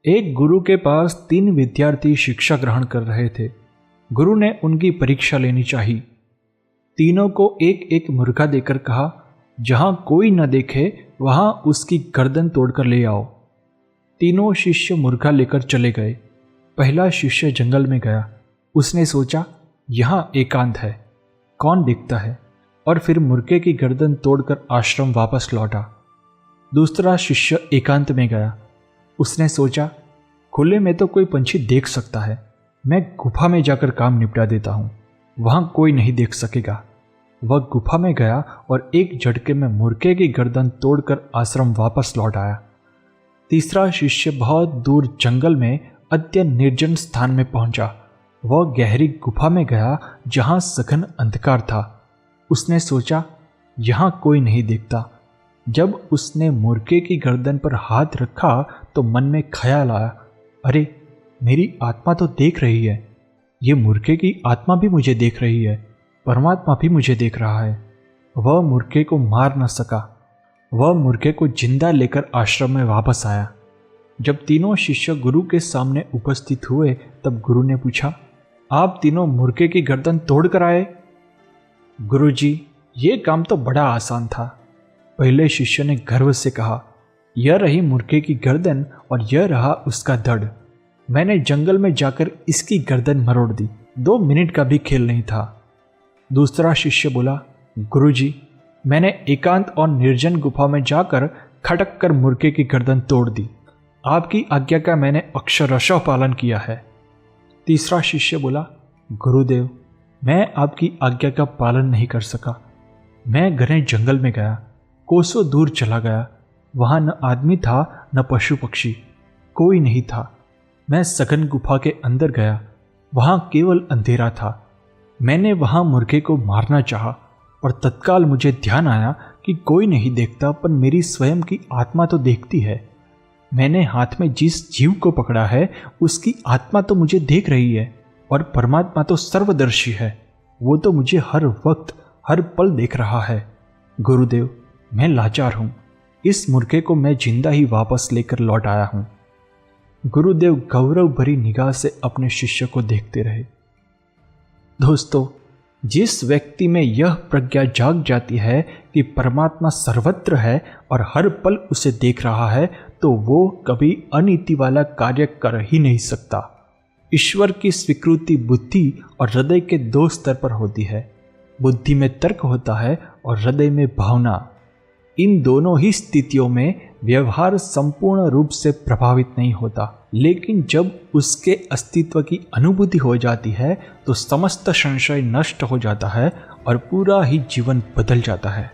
एक गुरु के पास 3 विद्यार्थी शिक्षा ग्रहण कर रहे थे। गुरु ने उनकी परीक्षा लेनी चाहिए। तीनों को एक एक मुर्गा देकर कहा, जहां कोई न देखे वहां उसकी गर्दन तोड़कर ले आओ। तीनों शिष्य मुर्गा लेकर चले गए। पहला शिष्य जंगल में गया। उसने सोचा, यहां एकांत है, कौन देखता है, और फिर मुर्गे की गर्दन तोड़कर आश्रम वापस लौटा। दूसरा शिष्य एकांत में गया। उसने सोचा, खुले में तो कोई पंछी देख सकता है, मैं गुफा में जाकर काम निपटा देता हूं, वहां कोई नहीं देख सकेगा। वह गुफा में गया और एक झटके में मुर्गे की गर्दन तोड़कर आश्रम वापस लौट आया। तीसरा शिष्य बहुत दूर जंगल में अत्यंत निर्जन स्थान में पहुंचा। वह गहरी गुफा में गया जहां सघन अंधकार था। उसने सोचा, यहां कोई नहीं देखता। जब उसने मुर्गे की गर्दन पर हाथ रखा तो मन में ख्याल आया, अरे मेरी आत्मा तो देख रही है, ये मुर्गे की आत्मा भी मुझे देख रही है, परमात्मा भी मुझे देख रहा है। वह मुर्गे को मार न सका। वह मुर्गे को जिंदा लेकर आश्रम में वापस आया। जब तीनों शिष्य गुरु के सामने उपस्थित हुए तब गुरु ने पूछा, आप तीनों मुर्गे की गर्दन तोड़ कर आए? गुरुजी, ये काम तो बड़ा आसान था। पहले शिष्य ने गर्व से कहा, यह रही मुर्गे की गर्दन और यह रहा उसका धड़। मैंने जंगल में जाकर इसकी गर्दन मरोड़ दी, 2 मिनट का भी खेल नहीं था। दूसरा शिष्य बोला, गुरुजी, मैंने एकांत और निर्जन गुफा में जाकर खटक कर मुर्गे की गर्दन तोड़ दी। आपकी आज्ञा का मैंने अक्षरशः पालन किया है। तीसरा शिष्य बोला, गुरुदेव, मैं आपकी आज्ञा का पालन नहीं कर सका। मैं घने जंगल में गया, कोसों दूर चला गया। वहां न आदमी था न पशु पक्षी, कोई नहीं था। मैं सघन गुफा के अंदर गया, वहां केवल अंधेरा था। मैंने वहां मुर्गे को मारना चाहा और तत्काल मुझे ध्यान आया कि कोई नहीं देखता, पर मेरी स्वयं की आत्मा तो देखती है। मैंने हाथ में जिस जीव को पकड़ा है उसकी आत्मा तो मुझे देख रही है, और परमात्मा तो सर्वदर्शी है, वो तो मुझे हर वक्त हर पल देख रहा है। गुरुदेव, मैं लाचार हूं, इस मुर्गे को मैं जिंदा ही वापस लेकर लौट आया हूं। गुरुदेव गौरव भरी निगाह से अपने शिष्य को देखते रहे। दोस्तों, जिस व्यक्ति में यह प्रज्ञा जाग जाती है कि परमात्मा सर्वत्र है और हर पल उसे देख रहा है, तो वो कभी अनीति वाला कार्य कर ही नहीं सकता। ईश्वर की स्वीकृति बुद्धि और हृदय के 2 स्तर पर होती है। बुद्धि में तर्क होता है और हृदय में भावना। इन दोनों ही स्थितियों में व्यवहार संपूर्ण रूप से प्रभावित नहीं होता, लेकिन जब उसके अस्तित्व की अनुभूति हो जाती है तो समस्त संशय नष्ट हो जाता है और पूरा ही जीवन बदल जाता है।